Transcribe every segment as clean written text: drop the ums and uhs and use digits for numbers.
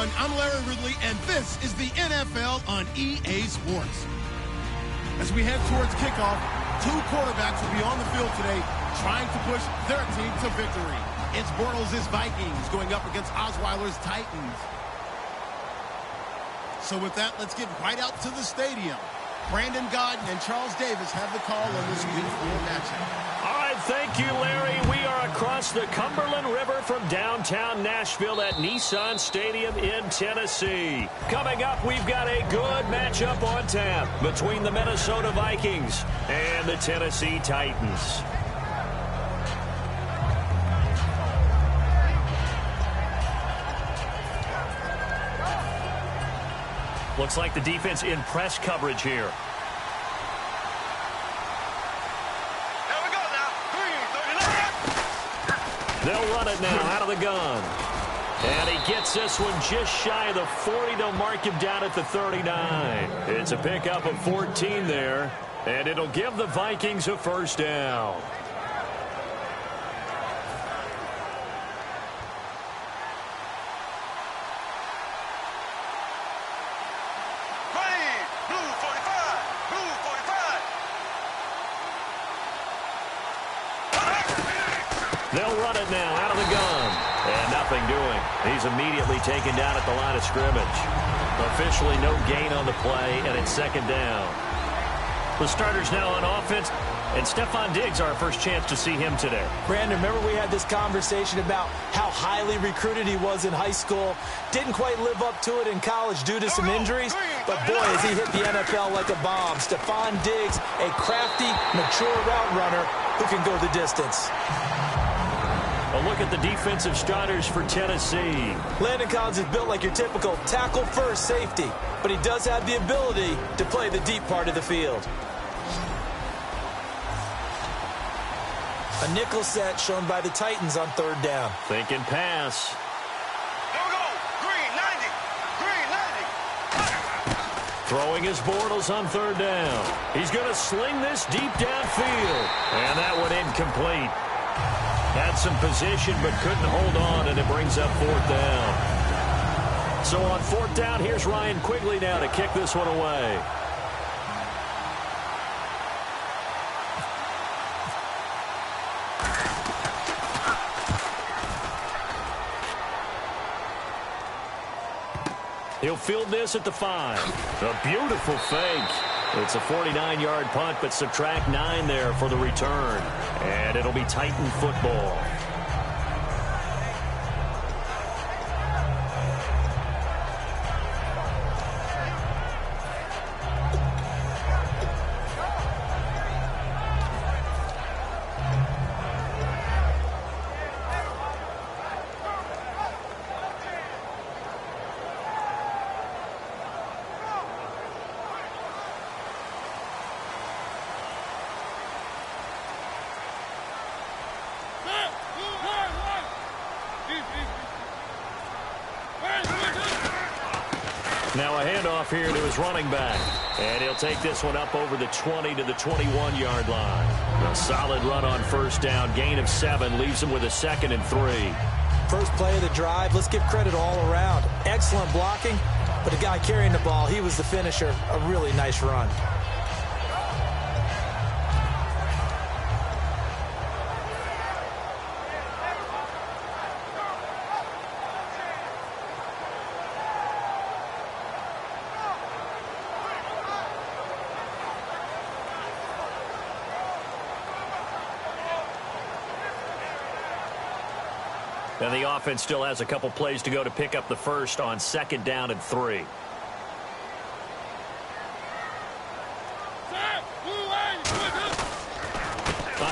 everyone. I'm Larry Ridley, and this is the NFL on EA Sports. As we head towards kickoff, two quarterbacks will be on the field today trying to push their team to victory. It's Bortles' Vikings going up against Osweiler's Titans. So with that, let's get right out to the stadium. Brandon Godden and Charles Davis have the call on this Week 4 matchup. All right, thank you, Larry. We are across the Cumberland River from downtown Nashville at Nissan Stadium in Tennessee. Coming up, we've got a good matchup on tap between the Minnesota Vikings and the Tennessee Titans. Looks like the defense in press coverage here. They'll run it now out of the gun. And he gets this one just shy of the 40. They'll mark him down at the 39. It's a pickup of 14 there. And it'll give the Vikings a first down. They'll run it now out of the gun. And nothing doing. He's immediately taken down at the line of scrimmage. Officially no gain on the play, and it's second down. The starters now on offense, and Stephon Diggs, our first chance to see him today. Brandon, remember we had this conversation about how highly recruited he was in high school. Didn't quite live up to it in college due to some injuries. But boy, has he hit the NFL like a bomb. Stephon Diggs, a crafty, mature route runner who can go the distance. A look at the defensive starters for Tennessee. Landon Collins is built like your typical tackle-first safety, but he does have the ability to play the deep part of the field. A nickel set shown by the Titans on third down. Thinking pass. Here we go. Green 90. Green 90. Throwing his Bortles on third down. He's going to sling this deep downfield. And that one incomplete. Had some position but couldn't hold on, and it brings up fourth down. So on fourth down, here's Ryan Quigley now to kick this one away. He'll field this at the 5. A beautiful fake. It's a 49-yard punt, but subtract 9 there for the return. And it'll be Titan football. Now a handoff here to his running back. And he'll take this one up over the 20 to the 21-yard line. A solid run on first down. Gain of 7 leaves him with a 2nd and 3. First play of the drive. Let's give credit all around. Excellent blocking, but the guy carrying the ball, he was the finisher. A really nice run. And the offense still has a couple plays to go to pick up the first on 2nd down and 3. A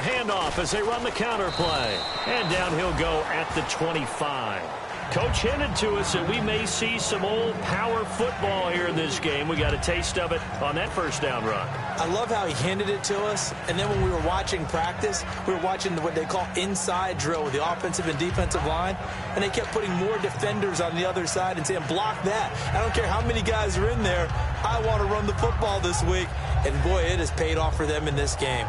handoff as they run the counter play. And down he'll go at the 25. Coach hinted to us that we may see some old power football here in this game. We got a taste of it on that first down run. I love how he hinted it to us. And then when we were watching practice, we were watching what they call inside drill with the offensive and defensive line. And they kept putting more defenders on the other side and saying, block that. I don't care how many guys are in there. I want to run the football this week. And boy, it has paid off for them in this game.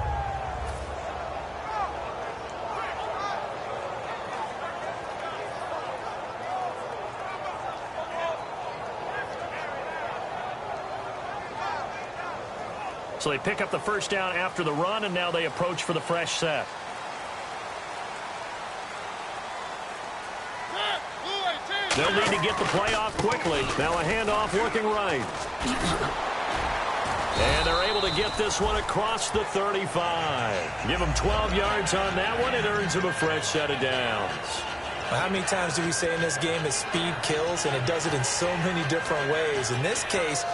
So they pick up the first down after the run, and now they approach for the fresh set. They'll need to get the play off quickly. Now a handoff working right. And they're able to get this one across the 35. Give them 12 yards on that one. It earns them a fresh set of downs. Well, how many times do we say in this game that speed kills, and it does it in so many different ways? In this case,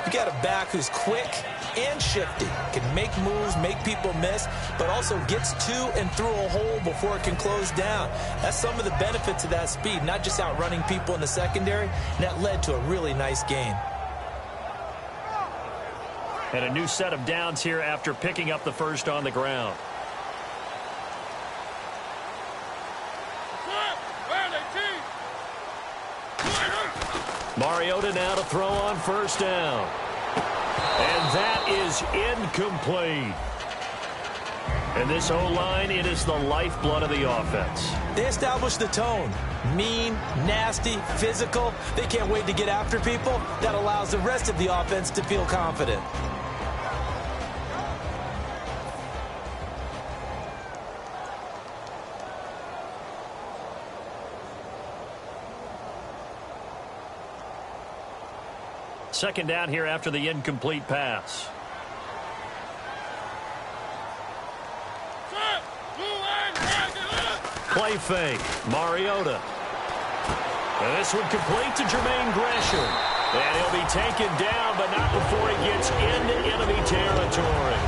you got a back who's quick and shifty, can make moves, make people miss, but also gets to and through a hole before it can close down. That's some of the benefits of that speed, not just outrunning people in the secondary, and that led to a really nice gain. And a new set of downs here after picking up the first on the ground. Mariota now to throw on first down. And that is incomplete. And this O-line, it is the lifeblood of the offense. They established the tone. Mean, nasty, physical. They can't wait to get after people. That allows the rest of the offense to feel confident. Second down here after the incomplete pass. Play fake. Mariota. And this one complete to Jermaine Gresham. And he'll be taken down, but not before he gets into enemy territory.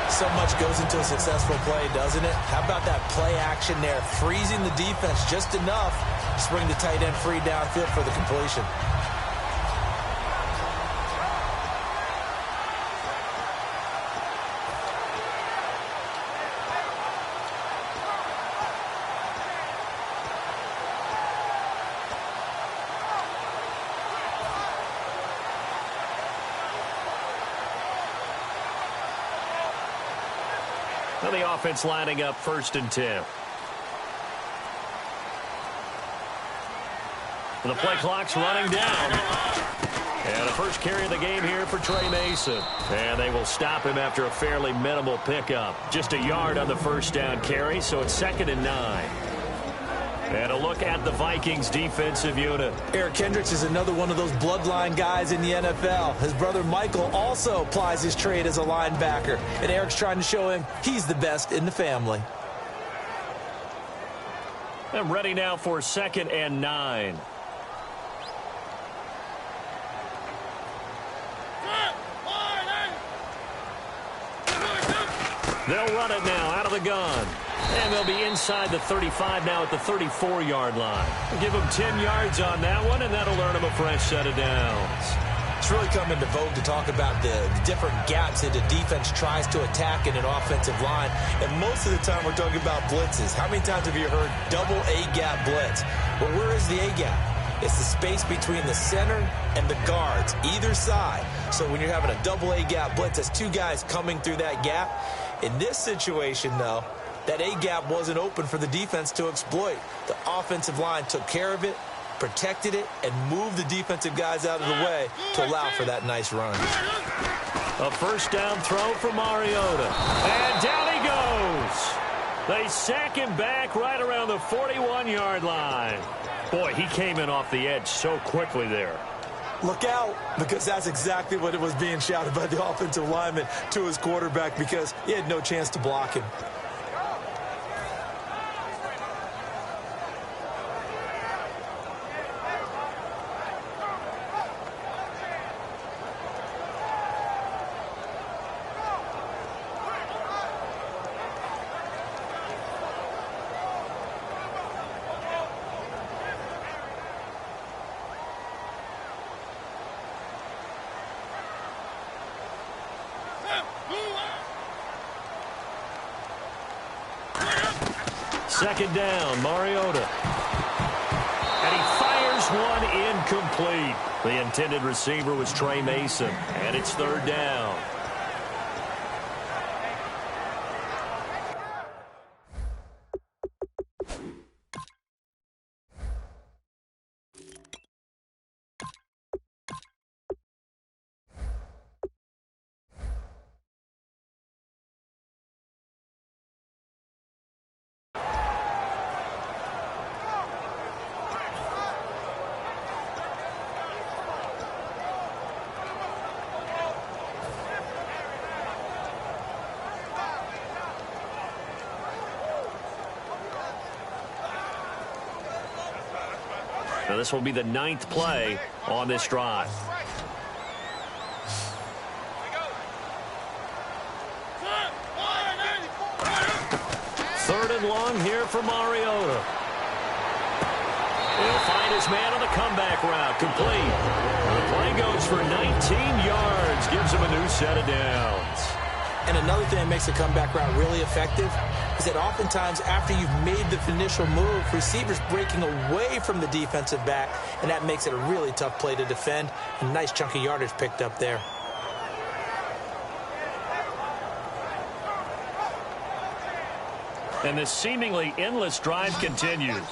So much goes into a successful play, doesn't it? How about that play action there? Freezing the defense just enough to bring the tight end free downfield for the completion. Now the offense lining up 1st and 10. The play clock's running down. And the first carry of the game here for Trey Mason. And they will stop him after a fairly minimal pickup. Just a yard on the first down carry, so it's 2nd and 9. And a look at the Vikings defensive unit. Eric Kendricks is another one of those bloodline guys in the NFL. His brother Michael also applies his trade as a linebacker. And Eric's trying to show him he's the best in the family. And ready now for 2nd and 9. They'll run it now out of the gun. And they'll be inside the 35 now at the 34-yard line. Give them 10 yards on that one, and that'll earn them a fresh set of downs. It's really come into vogue to talk about the different gaps that the defense tries to attack in an offensive line. And most of the time we're talking about blitzes. How many times have you heard double A-gap blitz? Well, where is the A-gap? It's the space between the center and the guards, either side. So when you're having a double A-gap blitz, that's two guys coming through that gap. In this situation, though, that A-gap wasn't open for the defense to exploit. The offensive line took care of it, protected it, and moved the defensive guys out of the way to allow for that nice run. A first down throw for Mariota. And down he goes. They sack him back right around the 41-yard line. Boy, he came in off the edge so quickly there. Look out, because that's exactly what it was being shouted by the offensive lineman to his quarterback, because he had no chance to block him. Second down, Mariota. And he fires one incomplete. The intended receiver was Trey Mason, and it's 3rd down. Now this will be the 9th play on this drive. Third and long here for Mariota. He'll find his man on the comeback route. Complete. The play goes for 19 yards. Gives him a new set of downs. And another thing that makes the comeback route really effective is that oftentimes after you've made the initial move, receivers breaking away from the defensive back, and that makes it a really tough play to defend. A nice chunk of yardage picked up there. And this seemingly endless drive continues.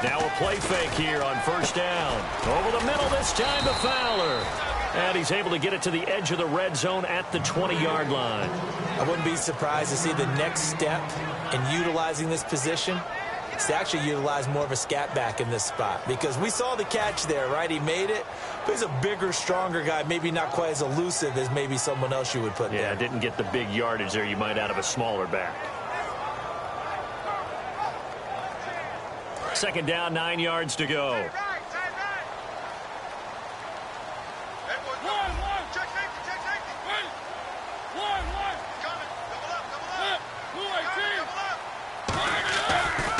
Now a play fake here on first down. Over the middle this time to Fowler. And he's able to get it to the edge of the red zone at the 20-yard line. I wouldn't be surprised to see the next step in utilizing this position is to actually utilize more of a scat back in this spot. Because we saw the catch there, right? He made it. But he's a bigger, stronger guy, maybe not quite as elusive as maybe someone else you would put there. Yeah, didn't get the big yardage there you might out of a smaller back. Second down, 9 yards to go.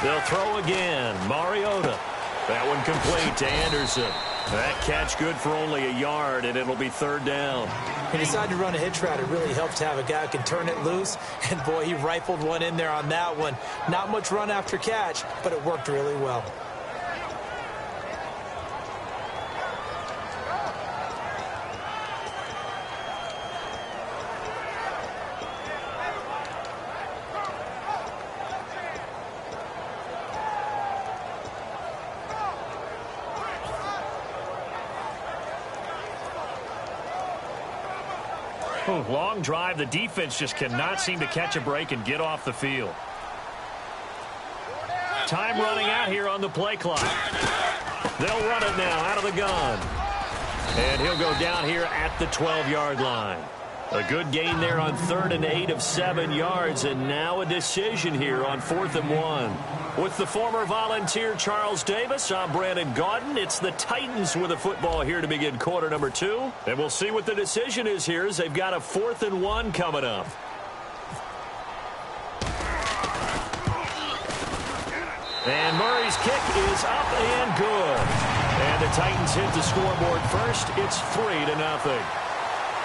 They'll throw again. Mariota. That one complete to Anderson. That catch good for only a yard, and it'll be third down. He decided to run a hitch route. It really helps to have a guy who can turn it loose. And, boy, he rifled one in there on that one. Not much run after catch, but it worked really well. Long drive. The defense just cannot seem to catch a break and get off the field. Time running out here on the play clock. They'll run it now out of the gun. And he'll go down here at the 12-yard line. A good gain there on 3rd and 8 of 7 yards. And now a decision here on 4th and 1. With the former Volunteer Charles Davis, I'm Brandon Gaudin. It's the Titans with the football here to begin quarter number 2. And we'll see what the decision is here as they've got a 4th and 1 coming up. And Murray's kick is up and good. And the Titans hit the scoreboard first. It's 3-0.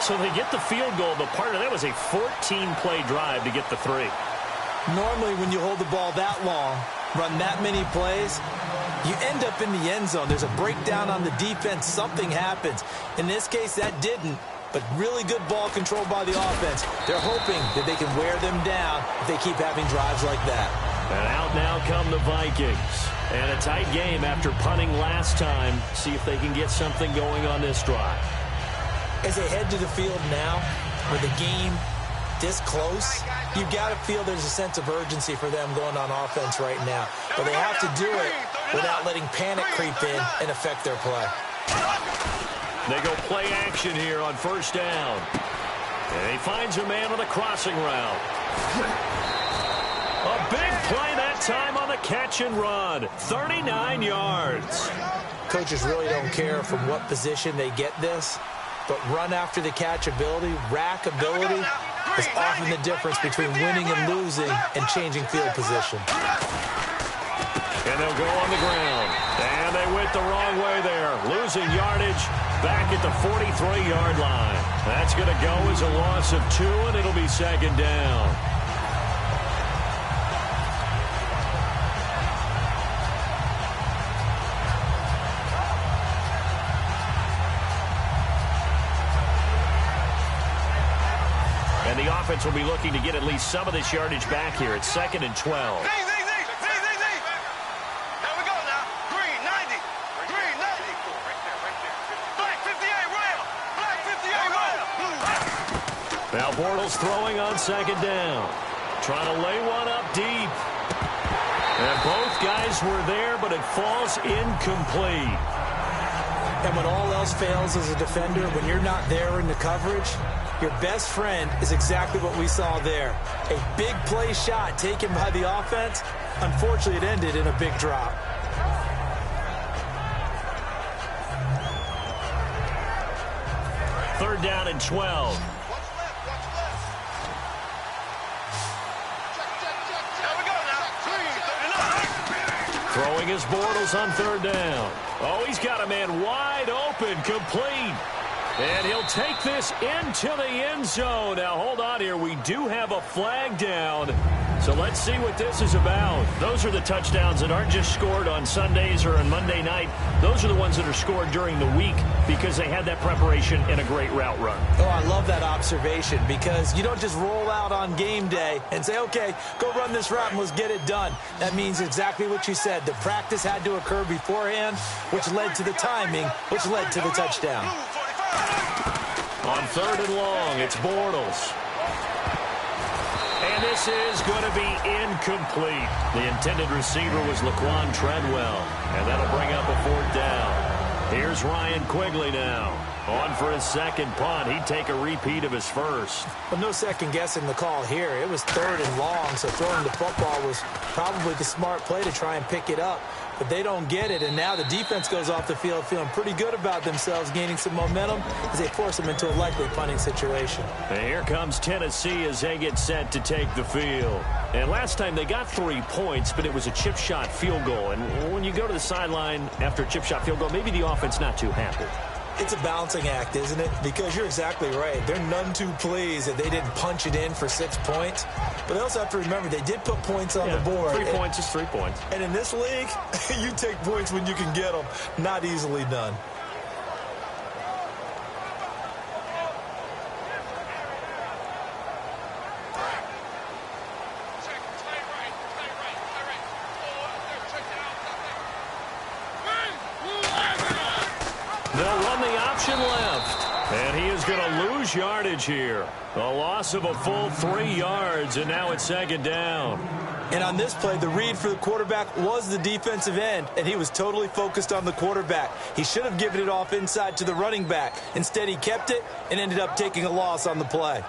So they get the field goal, but part of that was a 14-play drive to get the 3. Normally, when you hold the ball that long, run that many plays, you end up in the end zone. There's a breakdown on the defense. Something happens. In this case, that didn't, but really good ball control by the offense. They're hoping that they can wear them down if they keep having drives like that. And out now come the Vikings. And a tight game after punting last time. See if they can get something going on this drive. As they head to the field now, with the game this close, you've got to feel there's a sense of urgency for them going on offense right now. But they have to do it without letting panic creep in and affect their play. They go play action here on first down. And he finds a man on the crossing route. A big play that time on the catch and run. 39 yards. Coaches really don't care from what position they get this. But run after the catch ability, rack ability, is often the difference between winning and losing and changing field position. And they'll go on the ground. And they went the wrong way there. Losing yardage back at the 43-yard line. That's going to go as a loss of 2, and it'll be second down. And the offense will be looking to get at least some of this yardage back here. It's 2nd and 12. Here we go now. Green, 90. Green, 90. Black 58, Ram. Black 58, Ram. Now Bortles throwing on second down. Trying to lay one up deep. And both guys were there, but it falls incomplete. And when all else fails as a defender, when you're not there in the coverage, your best friend is exactly what we saw there. A big play shot taken by the offense. Unfortunately, it ended in a big drop. Third down and 12. Throwing his Bortles on third down. Oh, he's got a man wide open, complete. And he'll take this into the end zone. Now, hold on here. We do have a flag down. So let's see what this is about. Those are the touchdowns that aren't just scored on Sundays or on Monday night. Those are the ones that are scored during the week because they had that preparation and a great route run. Oh, I love that observation because you don't just roll out on game day and say, okay, go run this route and let's get it done. That means exactly what you said. The practice had to occur beforehand, which led to the timing, which led to the touchdown. On third and long, it's Bortles. And this is going to be incomplete. The intended receiver was Laquan Treadwell, and that'll bring up a fourth down. Here's Ryan Quigley now. On for his second punt. He'd take a repeat of his first. Well, no second guessing the call here. It was third and long, so throwing the football was probably the smart play to try and pick it up. But they don't get it, and now the defense goes off the field feeling pretty good about themselves, gaining some momentum as they force them into a likely punting situation. And here comes Tennessee as they get set to take the field. And last time they got 3 points, but it was a chip shot field goal. And when you go to the sideline after a chip shot field goal, maybe the offense not too happy. It's a balancing act, isn't it? Because you're exactly right. They're none too pleased that they didn't punch it in for 6 points. But they also have to remember they did put points on the board. 3 points is 3 points. And in this league, you take points when you can get them. Not easily done. They'll run the option left. And he is going to lose yardage here. A loss of a full 3 yards, and now it's second down. And on this play, the read for the quarterback was the defensive end, and he was totally focused on the quarterback. He should have given it off inside to the running back. Instead, he kept it and ended up taking a loss on the play.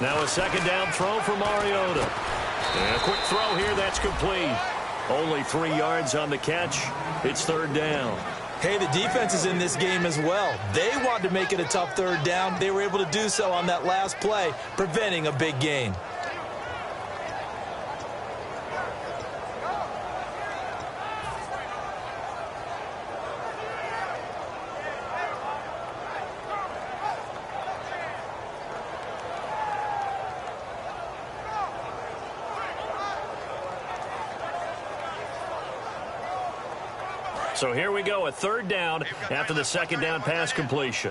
Now a second down throw for Mariota. And a quick throw here, that's complete. Only 3 yards on the catch. It's third down. Hey, the defense is in this game as well. They wanted to make it a tough third down. They were able to do so on that last play, preventing a big gain. So here we go, a third down after the second down pass completion.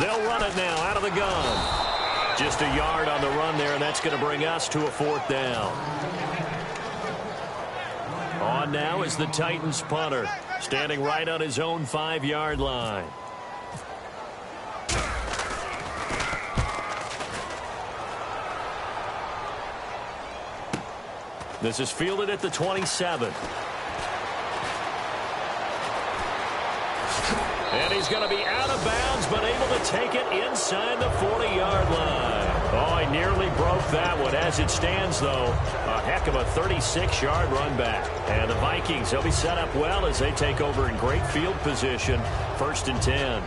They'll run it now out of the gun. Just a yard on the run there, and that's going to bring us to a fourth down. On now is the Titans punter, standing right on his own 5-yard line. This is fielded at the 27. And he's going to be out of bounds, but able to take it inside the 40-yard line. Oh, he nearly broke that one. As it stands, though, a heck of a 36-yard run back. And the Vikings, they'll be set up well as they take over in great field position. 1st and 10.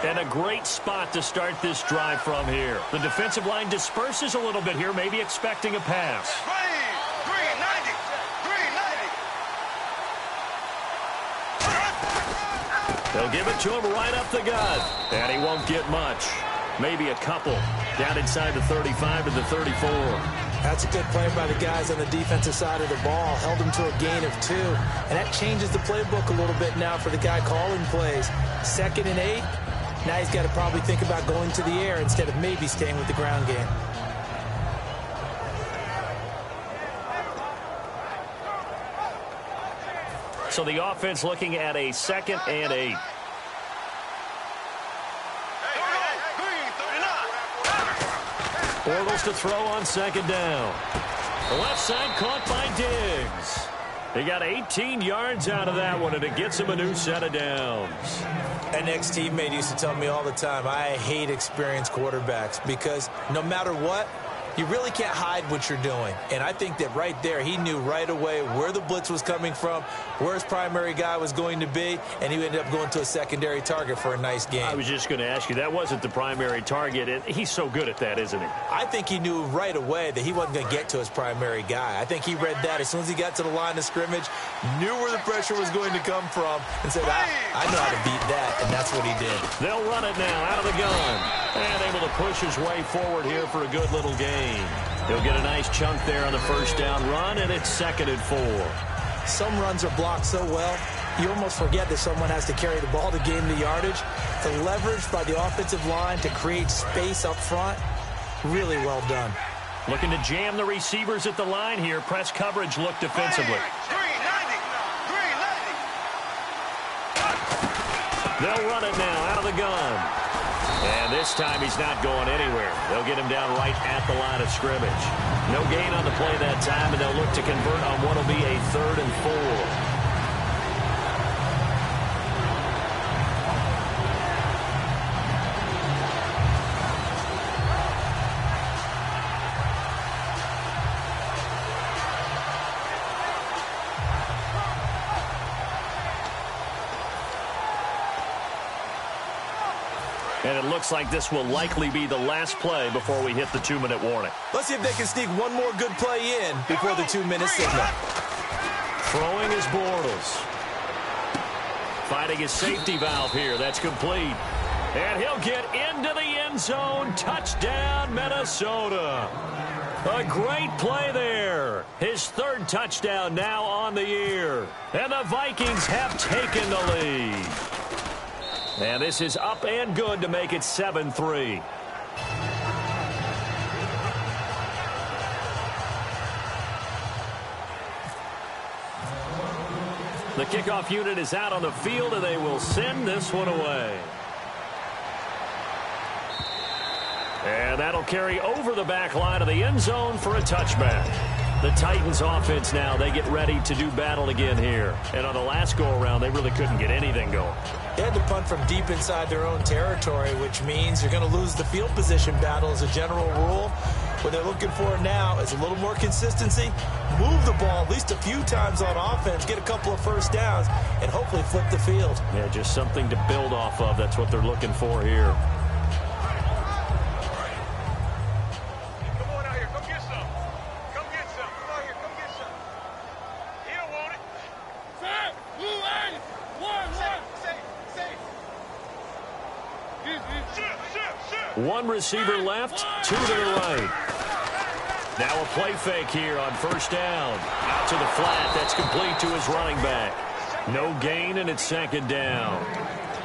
And a great spot to start this drive from here. The defensive line disperses a little bit here, maybe expecting a pass. They'll give it to him right up the gut. And he won't get much. Maybe a couple. Down inside the 35 to the 34. That's a good play by the guys on the defensive side of the ball. Held them to a gain of 2. And that changes the playbook a little bit now for the guy calling plays. 2nd and 8. Now he's got to probably think about going to the air instead of maybe staying with the ground game. So the offense looking at a 2nd and 8. Bortles to throw on 2nd down. The left side caught by Diggs. He got 18 yards out of that one, and it gets him a new set of downs. An ex-teammate used to tell me all the time, I hate experienced quarterbacks because no matter what, you really can't hide what you're doing. And I think that right there, he knew right away where the blitz was coming from, where his primary guy was going to be, and he ended up going to a secondary target for a nice game. I was just going to ask you, that wasn't the primary target. And he's so good at that, isn't he? I think he knew right away that he wasn't going to get to his primary guy. I think he read that as soon as he got to the line of scrimmage, knew where the pressure was going to come from, and said, I know how to beat that, and that's what he did. They'll run it now out of the gun. And able to push his way forward here for a good little gain. He'll get a nice chunk there on the first down run, and it's 2nd and 4. Some runs are blocked so well, you almost forget that someone has to carry the ball to gain the yardage. The leverage by the offensive line to create space up front, really well done. Looking to jam the receivers at the line here. Press coverage look defensively. They'll run it now out of the gun. And this time he's not going anywhere. They'll get him down right at the line of scrimmage. No gain on the play that time, and they'll look to convert on what will be a 3rd and 4. And it looks like this will likely be the last play before we hit the 2-minute warning. Let's see if they can sneak one more good play in before the 2-minute signal. Throwing is Bortles. Finding his safety valve here. That's complete. And he'll get into the end zone. Touchdown, Minnesota. A great play there. His 3rd touchdown now on the year. And the Vikings have taken the lead. And this is up and good to make it 7-3. The kickoff unit is out on the field, and they will send this one away. And that'll carry over the back line of the end zone for a touchback. The Titans offense now, they get ready to do battle again here. And on the last go-around, they really couldn't get anything going. They had to punt from deep inside their own territory, which means you're going to lose the field position battle as a general rule. What they're looking for now is a little more consistency, move the ball at least a few times on offense, get a couple of first downs, and hopefully flip the field. Yeah, just something to build off of. That's what they're looking for here. One receiver left, 2 to the right. Now a play fake here on first down. Out to the flat. That's complete to his running back. No gain, and it's 2nd down.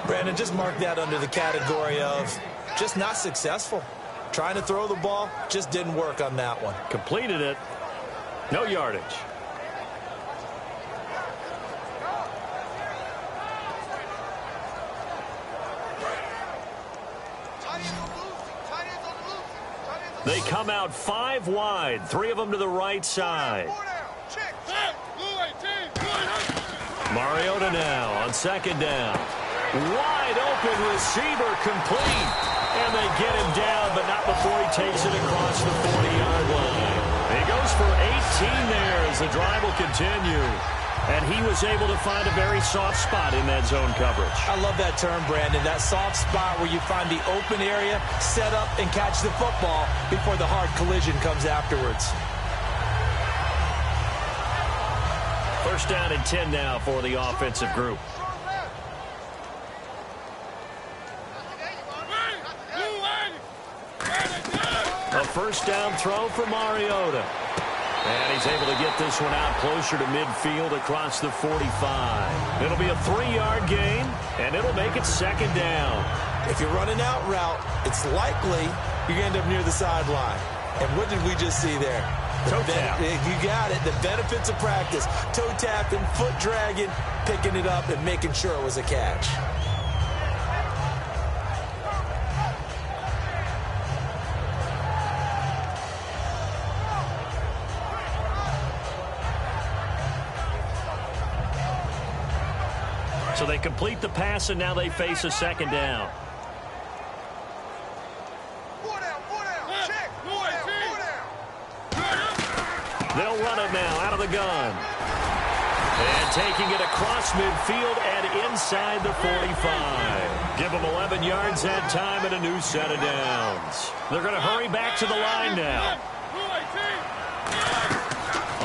Brandon, just mark that under the category of just not successful. Trying to throw the ball, just didn't work on that one. Completed it. No yardage. They come out 5 wide, 3 of them to the right side. Mariota now on 2nd down. Wide open receiver complete. And they get him down, but not before he takes it across the 40-yard line. He goes for 18 there as the drive will continue. And he was able to find a very soft spot in that zone coverage. I love that term, Brandon. That soft spot where you find the open area, set up, and catch the football before the hard collision comes afterwards. First down and 10 now for the offensive group. A first down throw for Mariota. And he's able to get this one out closer to midfield across the 45. It'll be a 3-yard gain, and it'll make it second down. If you're running out route, it's likely you're going to end up near the sideline. And what did we just see there? Toe tap. You got it. The benefits of practice. Toe tapping, foot dragging, picking it up, and making sure it was a catch. So they complete the pass, and now they face a second down. They'll run it now out of the gun. And taking it across midfield and inside the 45. Give them 11 yards that time and a new set of downs. They're going to hurry back to the line now.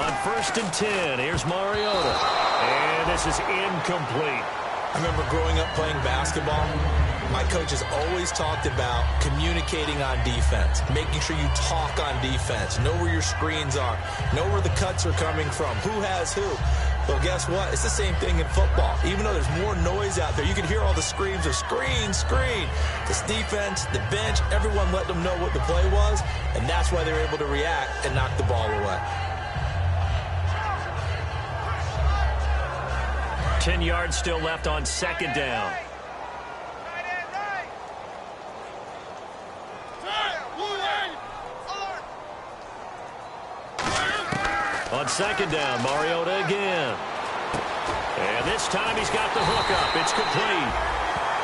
On 1st and 10, here's Mariota. And this is incomplete. I remember growing up playing basketball. My coaches always talked about communicating on defense, making sure you talk on defense, know where your screens are, know where the cuts are coming from, who has who. Well, guess what? It's the same thing in football. Even though there's more noise out there, you can hear all the screams of screen, screen. This defense, the bench, everyone let them know what the play was, and that's why they were able to react and knock the ball away. 10 yards still left on second down. On second down, Mariota again. And this time he's got the hook up. It's complete.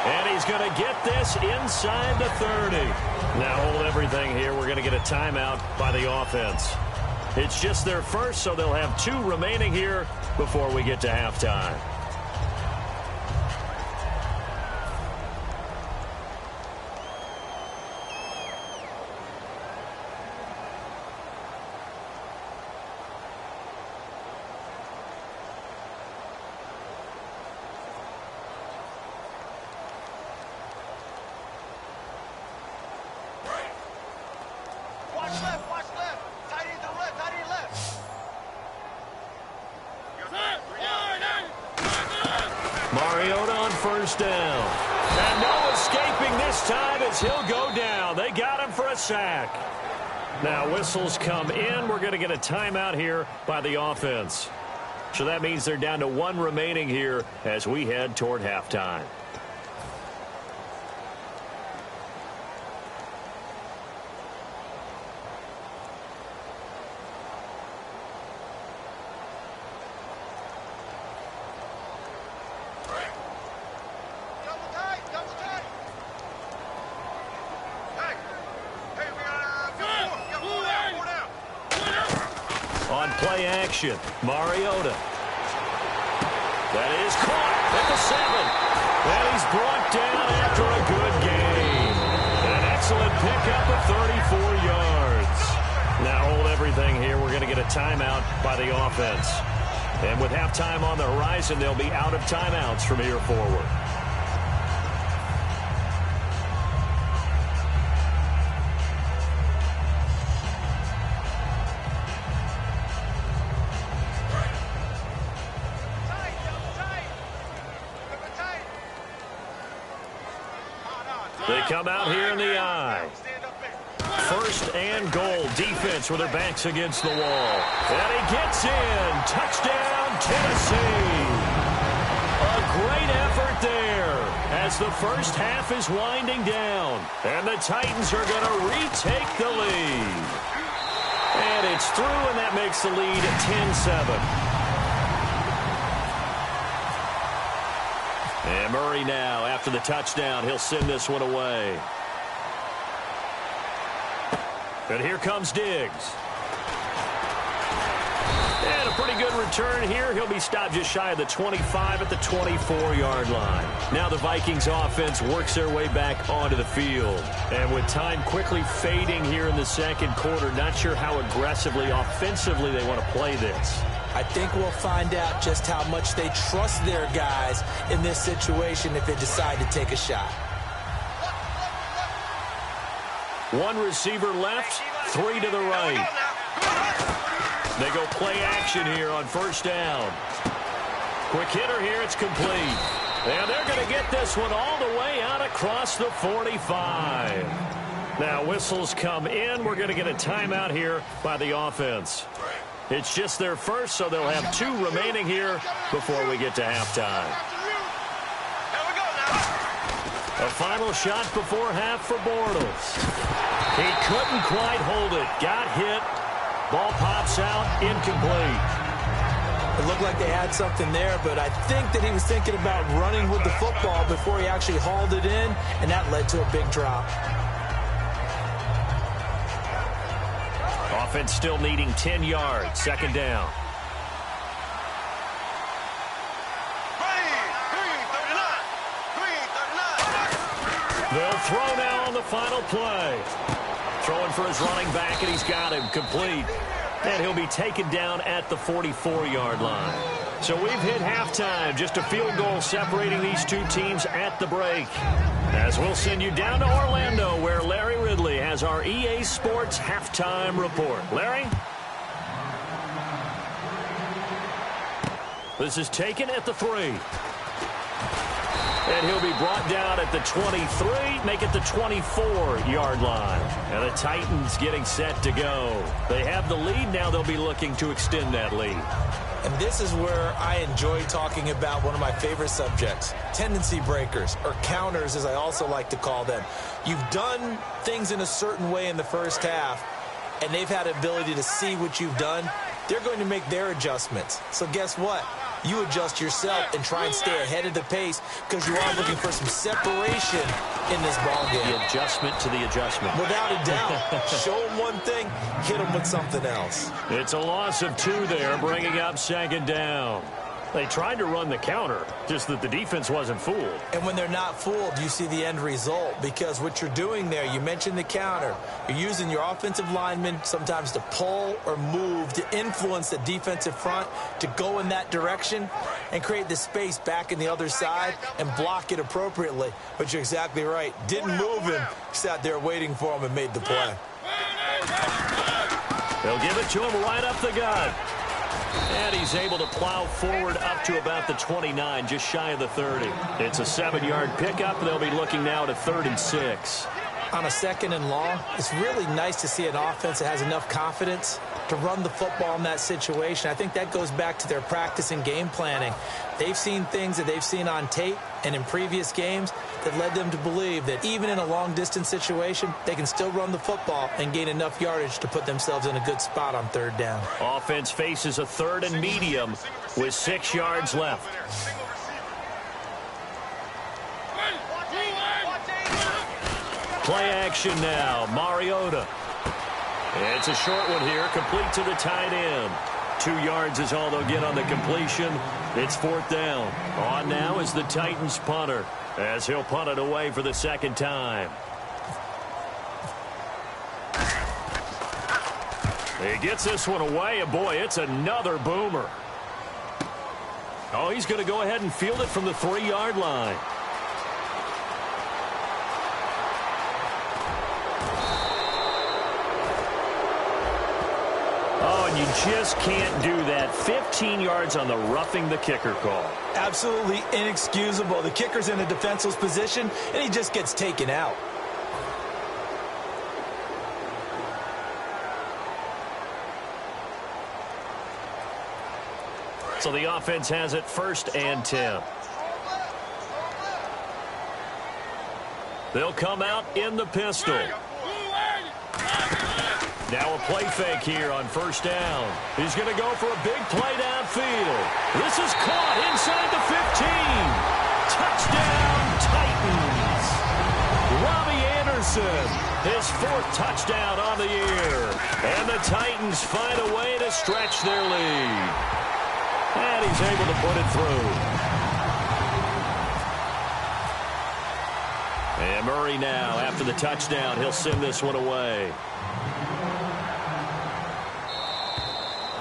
And he's going to get this inside the 30. Now hold everything here. We're going to get a timeout by the offense. It's just their first, so they'll have 2 remaining here before we get to halftime. Mariota on first down. And no escaping this time as he'll go down. They got him for a sack. Now whistles come in. We're going to get a timeout here by the offense. So that means they're down to 1 remaining here as we head toward halftime. Play action. Mariota. That is caught at the 7. And he's brought down after a good game. An excellent pickup of 34 yards. Now hold everything here. We're going to get a timeout by the offense. And with halftime on the horizon, they'll be out of timeouts from here forward. They come out here in the eye. 1st and goal. Defense with their backs against the wall. And he gets in. Touchdown, Tennessee. A great effort there as the first half is winding down. And the Titans are going to retake the lead. And it's through, and that makes the lead 10-7. And Murray now, after the touchdown, he'll send this one away. And here comes Diggs. And a pretty good return here. He'll be stopped just shy of the 25 at the 24-yard line. Now the Vikings offense works their way back onto the field. And with time quickly fading here in the second quarter, not sure how aggressively, offensively they want to play this. I think we'll find out just how much they trust their guys in this situation if they decide to take a shot. 1 receiver left, 3 to the right. They go play action here on first down. Quick hitter here. It's complete. And they're going to get this one all the way out across the 45. Now, whistles come in. We're going to get a timeout here by the offense. It's just their first, so they'll have 2 remaining here before we get to halftime. A final shot before half for Bortles. He couldn't quite hold it. Got hit. Ball pops out. Incomplete. It looked like they had something there, but I think that he was thinking about running with the football before he actually hauled it in, and that led to a big drop. Offense still needing 10 yards. Second down. They'll throw now on the final play. Throwing for his running back, and he's got him complete. And he'll be taken down at the 44-yard line. So we've hit halftime. Just a field goal separating these 2 teams at the break. As we'll send you down to Orlando, where Larry Ridley has our EA Sports halftime report. Larry? This is taken at the 3. And he'll be brought down at the 23, make it the 24-yard line. And the Titans getting set to go. They have the lead. Now they'll be looking to extend that lead. And this is where I enjoy talking about one of my favorite subjects, tendency breakers, or counters, as I also like to call them. You've done things in a certain way in the first half, and they've had the ability to see what you've done. They're going to make their adjustments. So guess what? You adjust yourself and try and stay ahead of the pace because you are looking for some separation in this ballgame. The adjustment to the adjustment. Without a doubt. Show them one thing, hit them with something else. It's a loss of 2 there, bringing up second down. They tried to run the counter, just that the defense wasn't fooled. And when they're not fooled, you see the end result, because what you're doing there, you mentioned the counter. You're using your offensive linemen sometimes to pull or move to influence the defensive front to go in that direction and create the space back in the other side and block it appropriately. But you're exactly right. Didn't move him. Sat there waiting for him and made the play. They'll give it to him right up the gut. And he's able to plow forward up to about the 29, just shy of the 30. It's a 7-yard pickup. They'll be looking now to 3rd and 6. On a 2nd and long, it's really nice to see an offense that has enough confidence to run the football in that situation. I think that goes back to their practice and game planning. They've seen things that they've seen on tape and in previous games that led them to believe that even in a long-distance situation, they can still run the football and gain enough yardage to put themselves in a good spot on 3rd down. Offense faces a 3rd and medium with 6 yards left. Play action now. Mariota. It's a short one here, complete to the tight end. 2 yards is all they'll get on the completion. It's 4th down. On now is the Titans punter, as he'll punt it away for the 2nd time. He gets this one away, and boy, it's another boomer. Oh, he's going to go ahead and field it from the 3-yard line. Oh, and you just can't do that. 15 yards on the roughing the kicker call. Absolutely inexcusable. The kicker's in a defenseless position, and he just gets taken out. So the offense has it 1st and 10. They'll come out in the pistol. Now a play fake here on 1st down. He's going to go for a big play downfield. This is caught inside the 15. Touchdown, Titans. Robbie Anderson, his 4th touchdown on the year. And the Titans find a way to stretch their lead. And he's able to put it through. And Murray now, after the touchdown, he'll send this one away.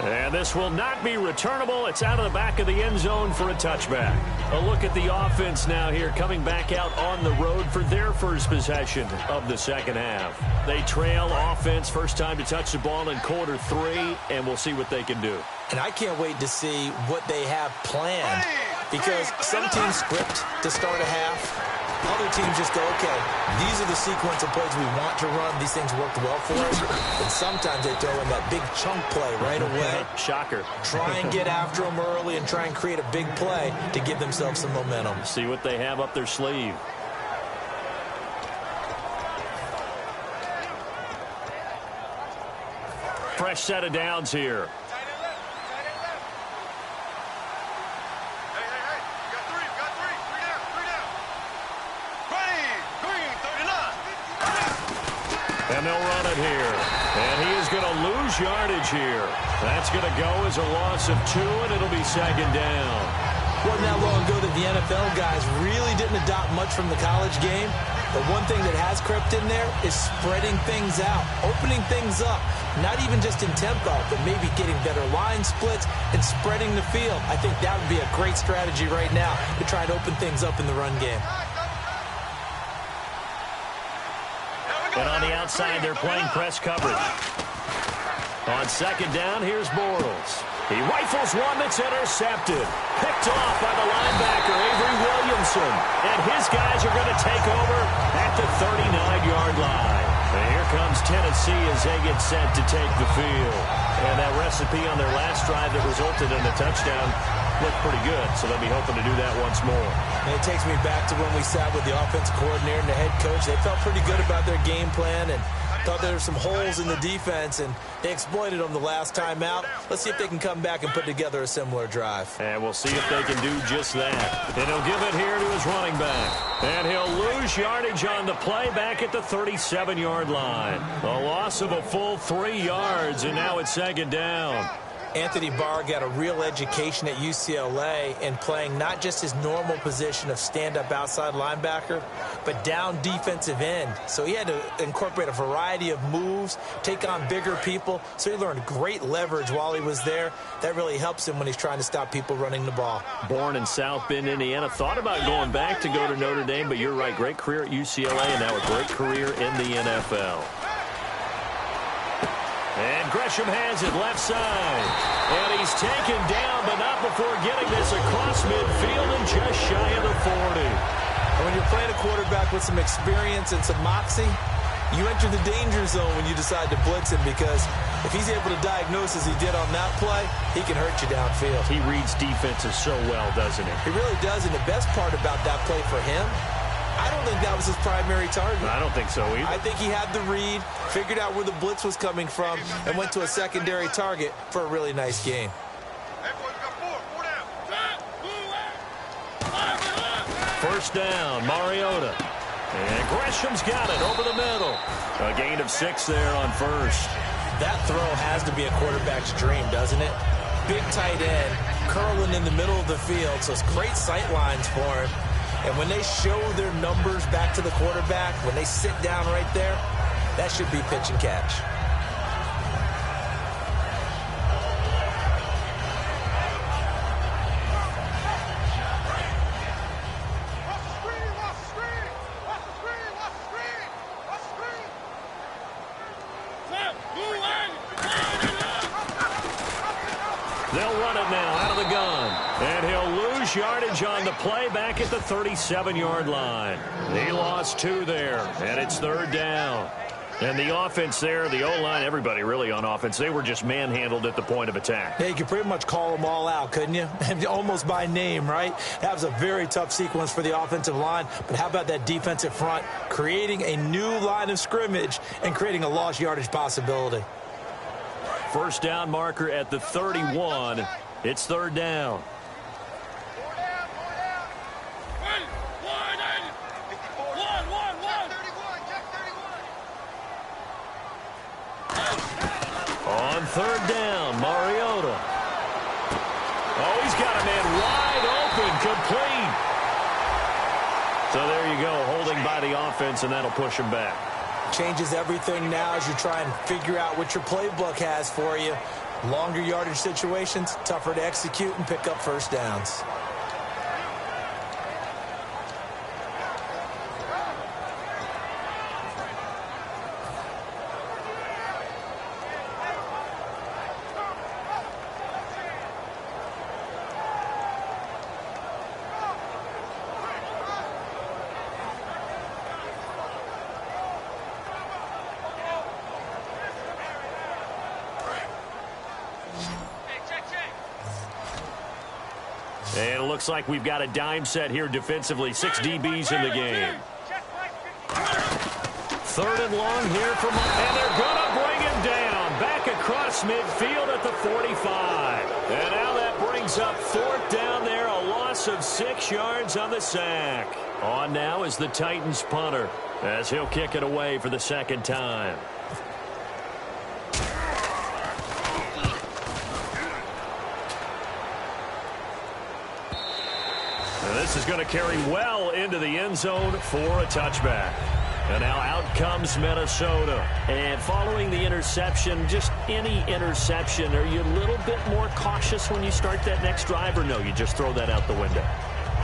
And this will not be returnable. It's out of the back of the end zone for a touchback. A look at the offense now here, coming back out on the road for their first possession of the second half. They trail offense, first time to touch the ball in quarter 3, and we'll see what they can do. And I can't wait to see what they have planned, because some teams script to start a half. Other teams just go, okay, these are the sequence of plays we want to run. These things worked well for us. And sometimes they throw in that big chunk play right away. Shocker. Try and get after them early and try and create a big play to give themselves some momentum. See what they have up their sleeve. Fresh set of downs here. And they'll run it here. And he is going to lose yardage here. That's going to go as a loss of 2, and it'll be second down. Wasn't that long ago that the NFL guys really didn't adopt much from the college game. But one thing that has crept in there is spreading things out, opening things up. Not even just in tempo, but maybe getting better line splits and spreading the field. I think that would be a great strategy right now to try and open things up in the run game. And on the outside, they're playing press coverage. On second down, here's Bortles. He rifles one that's intercepted. Picked off by the linebacker, Avery Williamson. And his guys are going to take over at the 39-yard line. And here comes Tennessee as they get set to take the field. And that recipe on their last drive that resulted in a touchdown looked pretty good, so they'll be hoping to do that once more. And it takes me back to when we sat with the offensive coordinator and the head coach. They felt pretty good about their game plan and thought there were some holes in the defense, and they exploited them the last time out. Let's see if they can come back and put together a similar drive. And we'll see if they can do just that. And he'll give it here to his running back. And he'll lose yardage on the play back at the 37-yard line. A loss of a full 3 yards, and now it's second down. Anthony Barr got a real education at UCLA in playing not just his normal position of stand-up outside linebacker, but down defensive end. So he had to incorporate a variety of moves, take on bigger people. So he learned great leverage while he was there. That really helps him when he's trying to stop people running the ball. Born in South Bend, Indiana. Thought about going back to go to Notre Dame, but you're right. Great career at UCLA, and now a great career in the NFL. And Gresham has it left side. And he's taken down, but not before getting this across midfield and just shy of the 40. And when you're playing a quarterback with some experience and some moxie, you enter the danger zone when you decide to blitz him, because if he's able to diagnose as he did on that play, he can hurt you downfield. He reads defenses so well, doesn't he? He really does, and the best part about that play for him, I don't think that was his primary target. I don't think so either. I think he had the read, figured out where the blitz was coming from, and went to a secondary target for a really nice gain. First down, Mariota. And Gresham's got it over the middle. A gain of 6 there on first. That throw has to be a quarterback's dream, doesn't it? Big tight end, curling in the middle of the field, so it's great sight lines for him. And when they show their numbers back to the quarterback, when they sit down right there, that should be pitch and catch. They'll run it now out of the gun. And he'll lose yardage on the play back at the 37-yard line. He lost 2 there, and it's third down. And the offense there, the O-line, everybody really on offense, they were just manhandled at the point of attack. Yeah, you could pretty much call them all out, couldn't you? Almost by name, right? That was a very tough sequence for the offensive line. But how about that defensive front creating a new line of scrimmage and creating a lost yardage possibility? First down marker at the 31. It's third down. On third down, Mariota. Oh, he's got a man wide open, complete. So there you go, holding by the offense, and that'll push him back. Changes everything now as you try and figure out what your playbook has for you. Longer yardage situations, tougher to execute and pick up first downs. And it looks like we've got a dime set here defensively. 6 DBs in the game. 3rd and long here from, and they're going to bring him down. Back across midfield at the 45. And now that brings up 4th down there. A loss of 6 yards on the sack. On now is the Titans punter as he'll kick it away for the 2nd time. This is going to carry well into the end zone for a touchback. And now out comes Minnesota. And following the interception, just any interception, are you a little bit more cautious when you start that next drive, or no, you just throw that out the window?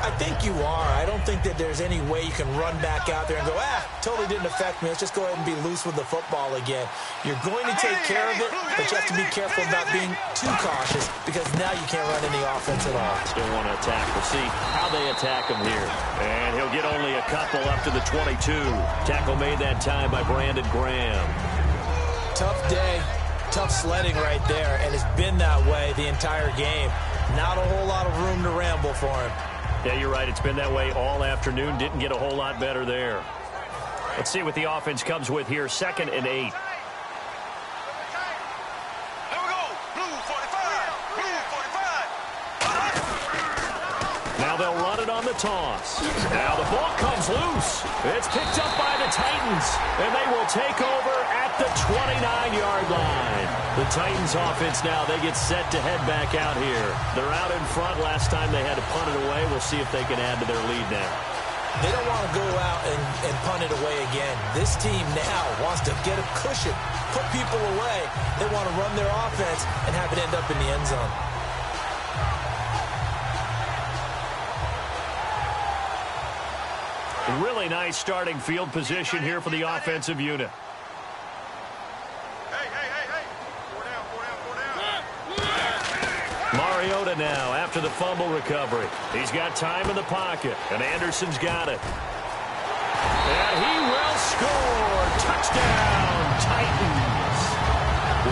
I think you are. I don't think that there's any way you can run back out there and go, totally didn't affect me. Let's just go ahead and be loose with the football again. You're going to take care of it, but you have to be careful about being too cautious because now you can't run any offense at all. Still want to attack. We'll see how they attack him here. And he'll get only a couple up to the 22. Tackle made that time by Brandon Graham. Tough day, tough sledding right there, and it's been that way the entire game. Not a whole lot of room to ramble for him. Yeah, you're right. It's been that way all afternoon. Didn't get a whole lot better there. Let's see what the offense comes with here. 2nd and 8. There we go. Blue 45. Blue 45. Now they'll run it on the toss. Now the ball comes loose. It's picked up by the Titans, and they will take over at the 29-yard line. The Titans offense now, they get set to head back out here. They're out in front. Last time they had to punt it away. We'll see if they can add to their lead now. They don't want to go out and punt it away again. This team now wants to get a cushion, put people away. They want to run their offense and have it end up in the end zone. Really nice starting field position here for the offensive unit. Mariota now after the fumble recovery. He's got time in the pocket, and Anderson's got it. And he will score. Touchdown, Titans.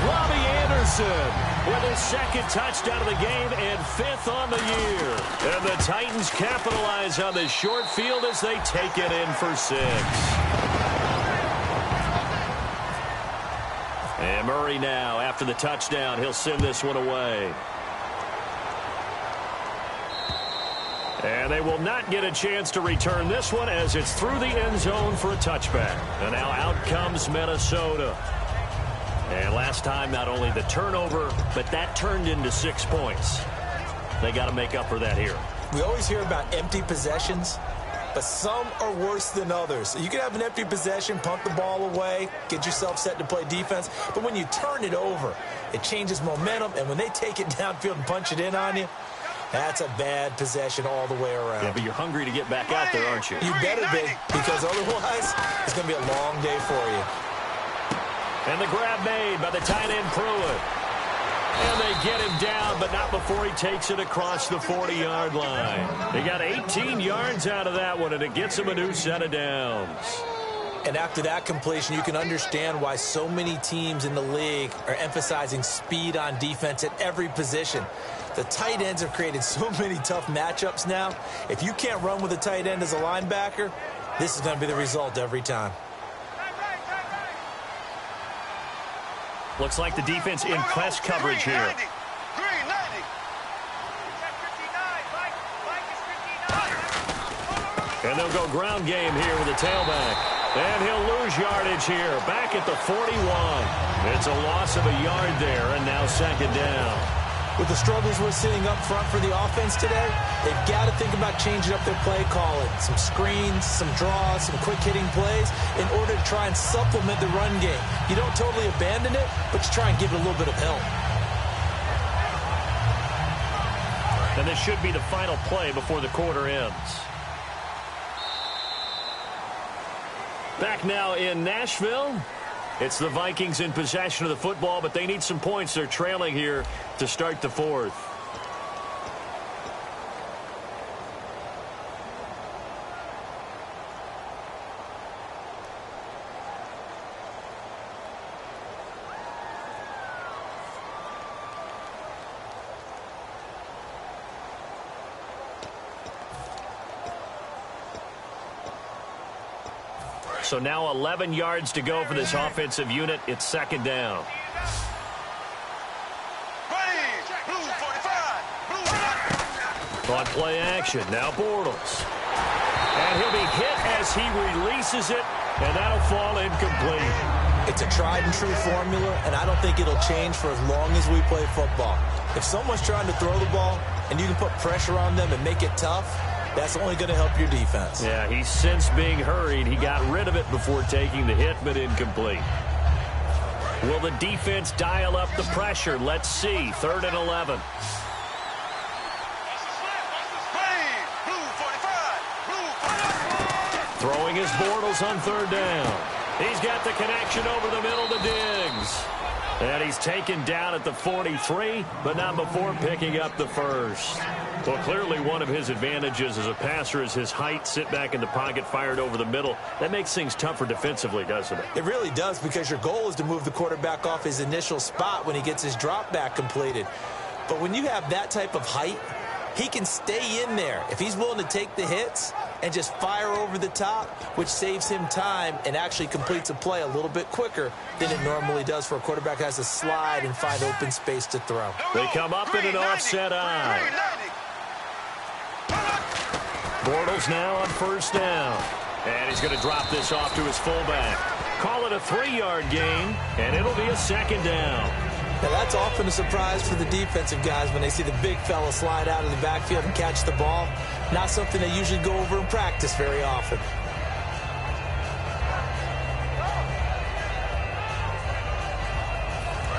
Robbie Anderson with his 2nd touchdown of the game and 5th on the year. And the Titans capitalize on this short field as they take it in for 6. And Murray now after the touchdown. He'll send this one away. And they will not get a chance to return this one as it's through the end zone for a touchback. And now out comes Minnesota. And last time, not only the turnover, but that turned into 6 points. They got to make up for that here. We always hear about empty possessions, but some are worse than others. You can have an empty possession, punt the ball away, get yourself set to play defense, but when you turn it over, it changes momentum, and when they take it downfield and punch it in on you, that's a bad possession all the way around. Yeah, but you're hungry to get back out there, aren't you? You better be, because otherwise it's going to be a long day for you. And the grab made by the tight end Pruitt. And they get him down, but not before he takes it across the 40-yard line. They got 18 yards out of that one, and it gets him a new set of downs. And after that completion, you can understand why so many teams in the league are emphasizing speed on defense at every position. The tight ends have created so many tough matchups now. If you can't run with a tight end as a linebacker, this is going to be the result every time. Looks like the defense in press coverage here. Green 90. And they'll go ground game here with the tailback. And he'll lose yardage here. Back at the 41. It's a loss of a yard there, and now 2nd down. With the struggles we're seeing up front for the offense today, they've got to think about changing up their play calling. Some screens, some draws, some quick-hitting plays in order to try and supplement the run game. You don't totally abandon it, but you try and give it a little bit of help. And this should be the final play before the quarter ends. Back now in Nashville. It's the Vikings in possession of the football, but they need some points. They're trailing here to start the fourth. So now 11 yards to go for this offensive unit. It's second down. On play action, now Bortles. And he'll be hit as he releases it, and that'll fall incomplete. It's a tried and true formula, and I don't think it'll change for as long as we play football. If someone's trying to throw the ball and you can put pressure on them and make it tough, that's only going to help your defense. Yeah, he's since being hurried. He got rid of it before taking the hit, but incomplete. Will the defense dial up the pressure? Let's see. 3rd and 11. Throwing his Bortles on 3rd down. He's got the connection over the middle to Diggs. And he's taken down at the 43, but not before picking up the first. Well, clearly one of his advantages as a passer is his height. Sit back in the pocket, fired over the middle. That makes things tougher defensively, doesn't it? It really does, because your goal is to move the quarterback off his initial spot when he gets his drop back completed. But when you have that type of height, he can stay in there if he's willing to take the hits and just fire over the top, which saves him time and actually completes a play a little bit quicker than it normally does for a quarterback who has to slide and find open space to throw. They come up in an offset eye. Bortles now on 1st down. And he's going to drop this off to his fullback. Call it a 3-yard gain, and it'll be a 2nd down. Now, that's often a surprise for the defensive guys when they see the big fella slide out of the backfield and catch the ball. Not something they usually go over in practice very often.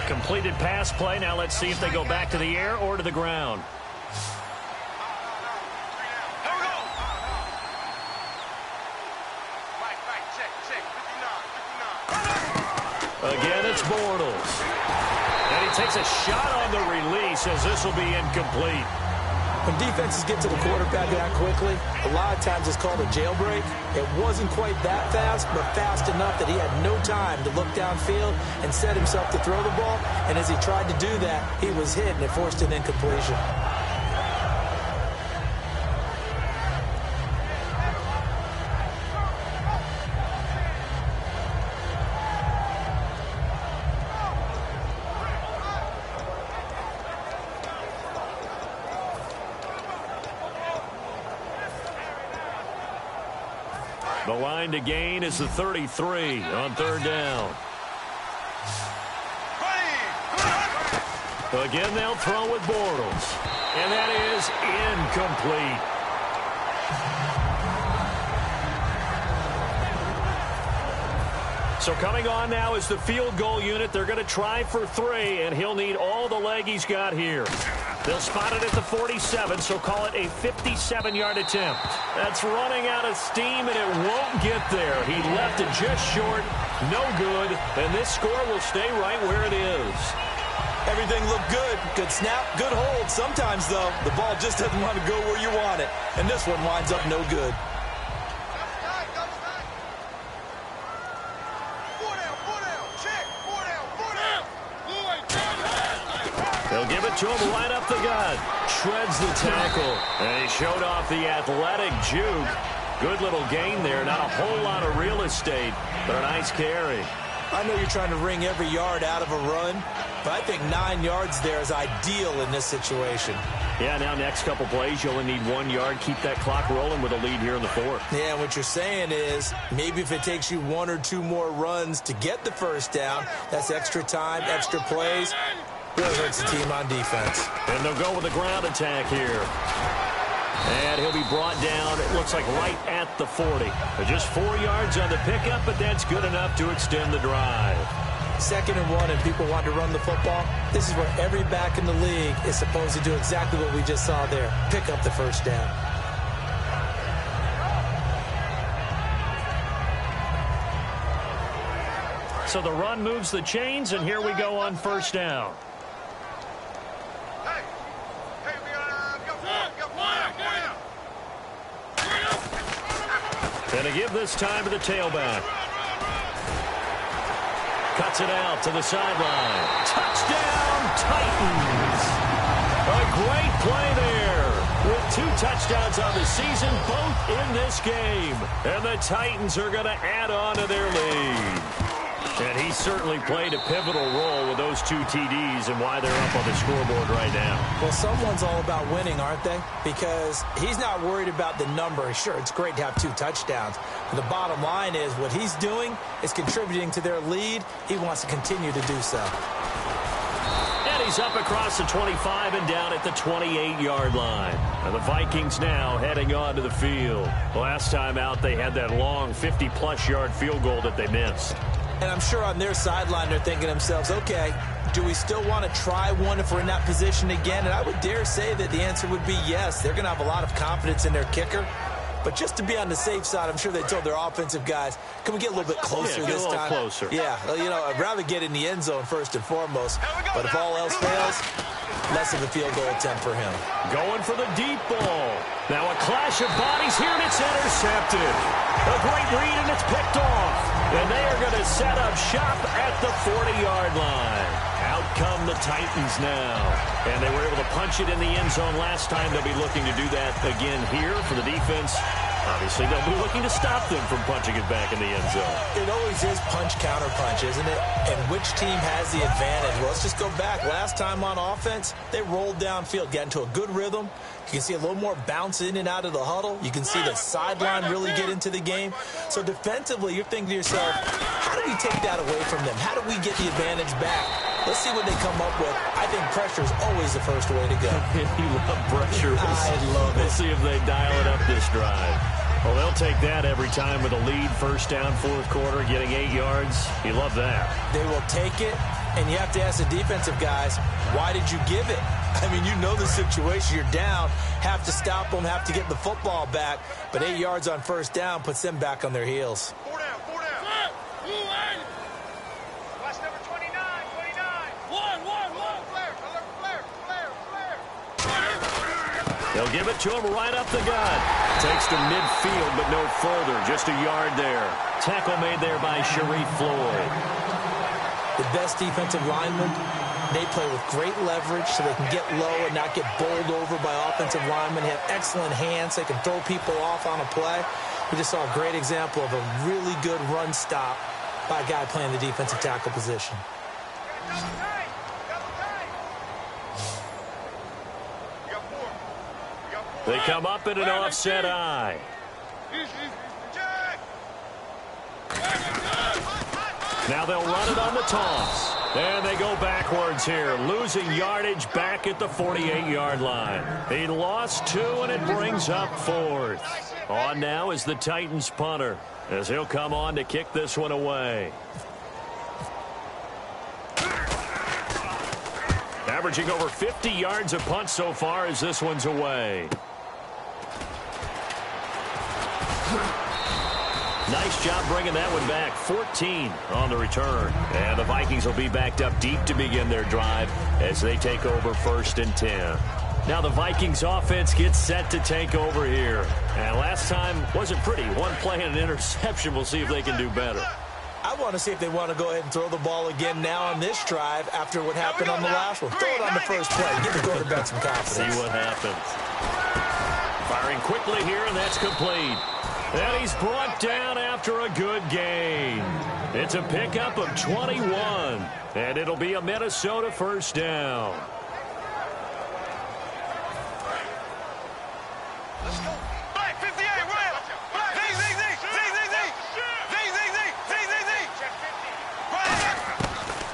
Completed pass play. Now let's see if they go back to the air or to the ground. Again, it's Bortles. And he takes a shot on the release as this will be incomplete. When defenses get to the quarterback that quickly, a lot of times it's called a jailbreak. It wasn't quite that fast, but fast enough that he had no time to look downfield and set himself to throw the ball. And as he tried to do that, he was hit and it forced an incompletion. The line to gain is the 33 on 3rd down. Again, they'll throw with Bortles. And that is incomplete. So coming on now is the field goal unit. They're going to try for 3, and he'll need all the leg he's got here. They'll spot it at the 47, so call it a 57-yard attempt. That's running out of steam, and it won't get there. He left it just short, no good, and this score will stay right where it is. Everything looked good. Good snap, good hold. Sometimes, though, the ball just doesn't want to go where you want it, and this one winds up no good. They'll give it to him right up the gut. Shreds the tackle. And he showed off the athletic juke. Good little gain there. Not a whole lot of real estate, but a nice carry. I know you're trying to wring every yard out of a run, but I think 9 yards there is ideal in this situation. Yeah, now next couple plays, you only need 1 yard. Keep that clock rolling with a lead here in the 4th. Yeah, what you're saying is maybe if it takes you 1 or 2 more runs to get the first down, that's extra time, extra plays. Really hurts the team on defense. And they'll go with a ground attack here. And he'll be brought down, it looks like right at the 40. Just 4 yards on the pickup, but that's good enough to extend the drive. 2nd and 1 and people want to run the football, this is where every back in the league is supposed to do exactly what we just saw there. Pick up the first down. So the run moves the chains, and here we go on first down. And to give this time to the tailback. Cuts it out to the sideline. Touchdown, Titans. A great play there. With 2 touchdowns on the season, both in this game. And the Titans are going to add on to their lead. And he certainly played a pivotal role with those 2 TDs and why they're up on the scoreboard right now. Well, someone's all about winning, aren't they? Because he's not worried about the number. Sure, it's great to have 2 touchdowns. But the bottom line is what he's doing is contributing to their lead. He wants to continue to do so. And he's up across the 25 and down at the 28-yard line. And the Vikings now heading on to the field. Last time out, they had that long 50-plus yard field goal that they missed. And I'm sure on their sideline they're thinking to themselves, okay, do we still want to try one if we're in that position again? And I would dare say that the answer would be yes. They're going to have a lot of confidence in their kicker. But just to be on the safe side, I'm sure they told their offensive guys, can we get a little bit closer this time? Closer. Yeah, you know, I'd rather get in the end zone first and foremost. But if all else fails, less of a field goal attempt for him. Going for the deep ball. Now a clash of bodies here, and it's intercepted. A great read, and it's picked off. And they are going to set up shop at the 40-yard line. Out come the Titans now. And they were able to punch it in the end zone last time. They'll be looking to do that again here for the defense. Obviously, they'll be looking to stop them from punching it back in the end zone. It always is punch, counter punch, isn't it? And which team has the advantage? Well, let's just go back. Last time on offense, they rolled downfield, got into a good rhythm. You can see a little more bounce in and out of the huddle. You can see the sideline really get into the game. So defensively, you're thinking to yourself, how do we take that away from them? How do we get the advantage back? Let's see what they come up with. I think pressure is always the first way to go. You love pressure. I love it. We'll see if they dial it up this drive. Well, they'll take that every time with a lead. First down, 4th quarter, getting 8 yards. You love that. They will take it, and you have to ask the defensive guys, why did you give it? I mean, you know the situation. You're down, have to stop them, have to get the football back. But 8 yards on first down puts them back on their heels. 4 down, 4 down. Watch number 29, 29. One. They'll give it to him right up the gut. Takes to midfield, but no further. Just a yard there. Tackle made there by Sharif Floyd. The best defensive linemen, they play with great leverage so they can get low and not get bowled over by offensive linemen. They have excellent hands. They can throw people off on a play. We just saw a great example of a really good run stop by a guy playing the defensive tackle position. They come up in an offset eye. Now they'll run it on the toss. And they go backwards here, losing yardage back at the 48-yard line. He lost 2, and it brings up 4th. On now is the Titans punter, as he'll come on to kick this one away. Averaging over 50 yards a punt so far as this one's away. Nice job bringing that one back. 14 on the return. And the Vikings will be backed up deep to begin their drive as they take over 1st and 10. Now the Vikings offense gets set to take over here. And last time wasn't pretty. One play and an interception. We'll see if they can do better. I want to see if they want to go ahead and throw the ball again now on this drive after what happened on the last one. Throw it on the first play. Give the quarterback some confidence. See what happens. Firing quickly here, and that's complete. And he's brought down after a good gain. It's a pickup of 21, and it'll be a Minnesota first down. Let's go. Black 58, Royal. Black. Z.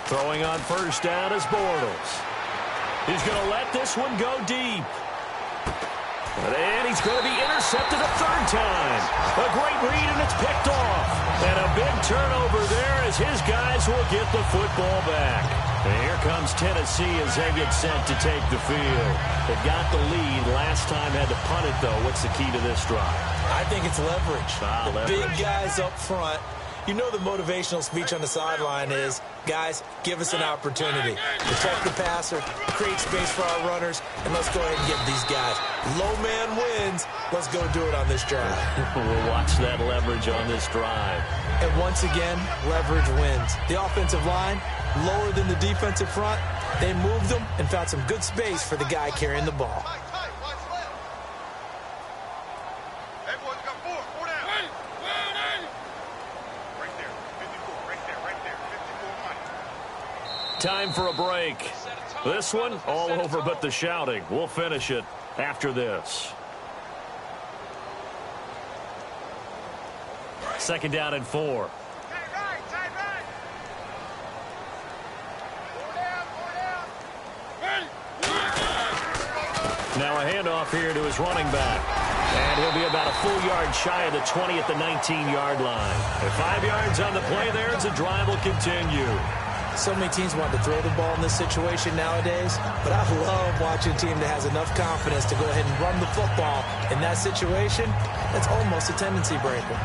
Throwing on first down is Bortles. He's going to let this one go deep. And he's going to be intercepted a 3rd time. A great read, and it's picked off. And a big turnover there as his guys will get the football back. And here comes Tennessee as they get set to take the field. They got the lead. Last time had to punt it, though. What's the key to this drive? I think it's leverage. Leverage. Big guys up front. You know the motivational speech on the sideline is, guys, give us an opportunity. Protect the passer, create space for our runners, and let's go ahead and get these guys. Low man wins. Let's go do it on this drive. We'll watch that leverage on this drive. And once again, leverage wins. The offensive line, lower than the defensive front. They moved them and found some good space for the guy carrying the ball. Everyone's got four down. Right there, 54, right there, 54 Mike. Time for a break. This one, all over but the shouting. We'll finish it after this. Second down and 4. Now a handoff here to his running back. And he'll be about a full yard shy of the 20 at the 19-yard line. And 5 yards on the play there as the drive will continue. So many teams want to throw the ball in this situation nowadays, but I love watching a team that has enough confidence to go ahead and run the football. In that situation, that's almost a tendency breaker.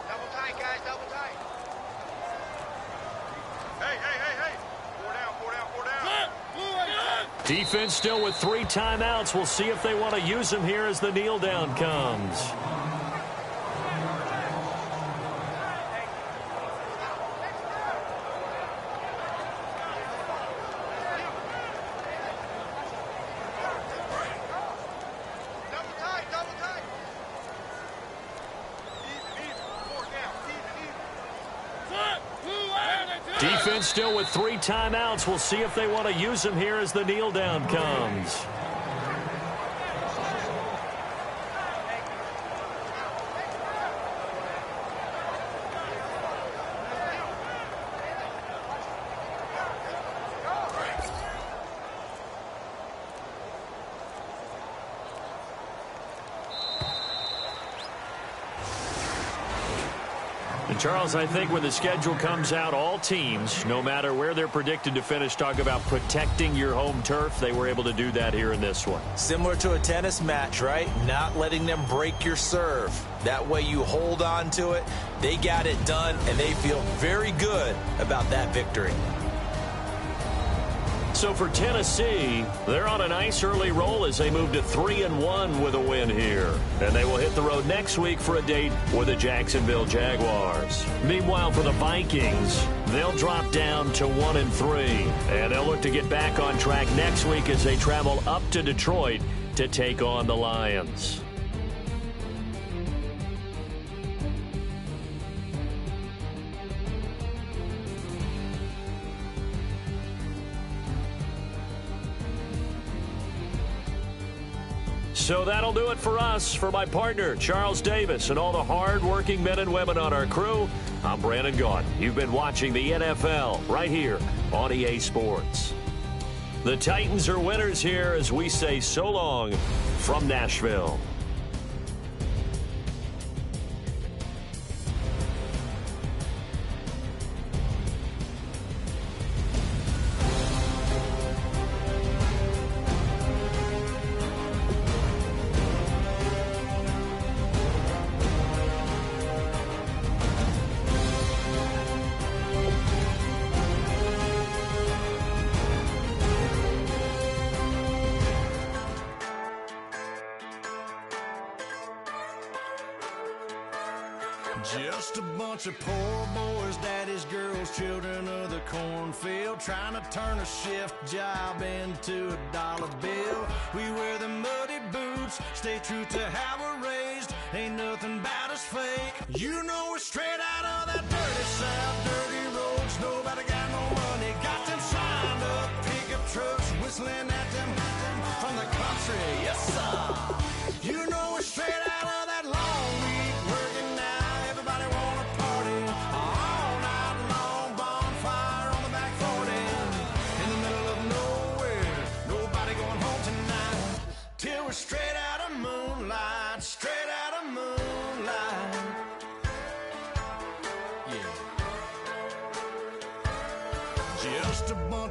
Double tight, guys, double tight. Hey. 4 down. Defense still with 3 timeouts. We'll see if they want to use them here as the kneel down comes. Double tight. Even. 4 down. Even. Defense still with 3 timeouts. We'll see if they want to use them here as the kneel down comes. And Charles, I think when the schedule comes out, all teams, no matter where they're predicted to finish, talk about protecting your home turf. They were able to do that here in this one. Similar to a tennis match, right? Not letting them break your serve. That way you hold on to it. They got it done, and they feel very good about that victory. So for Tennessee, they're on a nice early roll as they move to 3-1 with a win here. And they will hit the road next week for a date with the Jacksonville Jaguars. Meanwhile, for the Vikings, they'll drop down to 1-3. And they'll look to get back on track next week as they travel up to Detroit to take on the Lions. So that'll do it for us. For my partner, Charles Davis, and all the hard-working men and women on our crew, I'm Brandon Gaudin. You've been watching the NFL right here on EA Sports. The Titans are winners here as we say so long from Nashville. Just a bunch of poor boys, daddies, girls, children of the cornfield, trying to turn a shift job into a dollar bill. We wear the muddy boots, stay true to how we're raised. Ain't nothing about us fake. You know we're straight out of that dirty south, dirty roads. Nobody got no money, got them signed up pickup trucks, whistling at them from the country. Yes, sir. You know we're straight out of that long week working now. Everybody wanna party all night long, bonfire on the back 40 in the middle of nowhere. Nobody going home tonight till we're straight out of moonlight.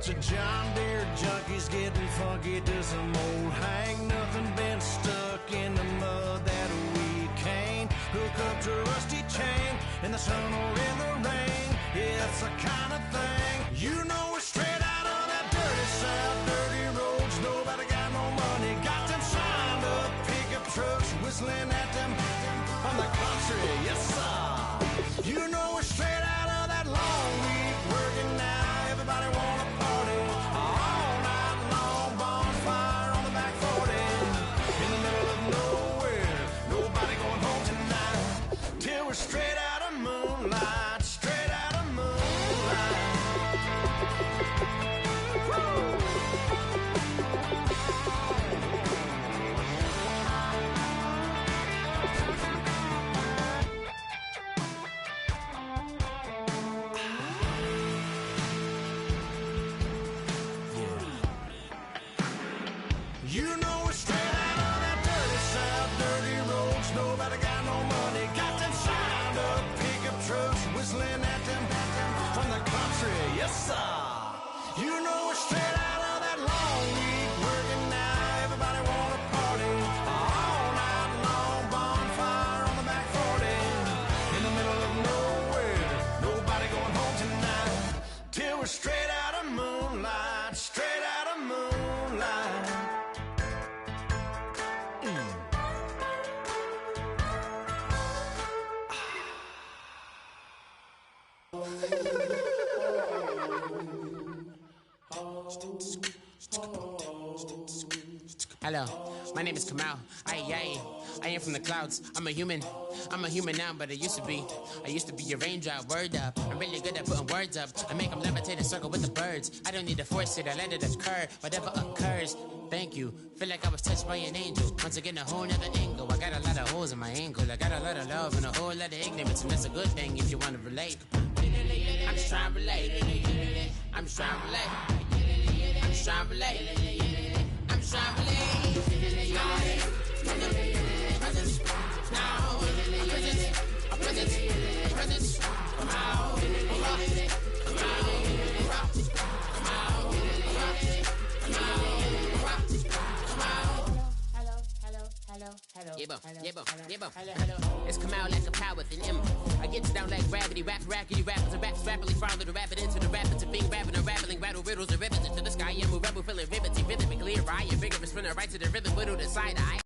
bunch of John Deere junkies getting funky to some old hang. Nothing been stuck in the mud that we can't hook up to a rusty chain in the sun or in the rain. Yeah, it's the kind of thing, you know, we're straight out of that dirty South, dirty roads. Nobody got no money, got them signed up pickup trucks whistling at them from the country. Yes, sir. You know, we're straight out of that long week working now. Everybody wanna party all night long. Bonfire on the back 40 in the middle of nowhere. Nobody going home tonight till we're straight out of moonlight. Straight out of moonlight. Woo! You know we're straight out of that dirty South, dirty roads. Nobody got no money, got them signed up pickup trucks whistling at them from the country. Yes, sir. You know we're straight out of that long week working now. Everybody wanna party all night long. Bonfire on the back 40 in the middle of nowhere. Nobody going home tonight till we're straight out of moonlight. Straight out of moonlight. Hello, my name is Kamal. I am from the clouds. I'm a human now, but I used to be a raindrop. Word up, I'm really good at putting words up. I make them levitate and circle with the birds. I don't need to force it, I let it occur. Whatever occurs, thank you. Feel like I was touched by an angel. Once again, a whole nother angle. I got a lot of holes in my angle. I got a lot of love and a whole lot of ignorance, and that's a good thing if you want to relate. I'm just trying to relate. I'm just trying to relate. I'm just trying to relate. I'm just trying to relate. It's Kamal like a power with an M. I get you down like gravity, rap rackety rappers and raps rapidly follow the rapid into the rapids of being rapping and rattling, rattle riddles and rivets into the sky. I'm a rebel feeling rivety, rhythmically, I am vigorous, spinner right to the rhythm, whittle the side eye.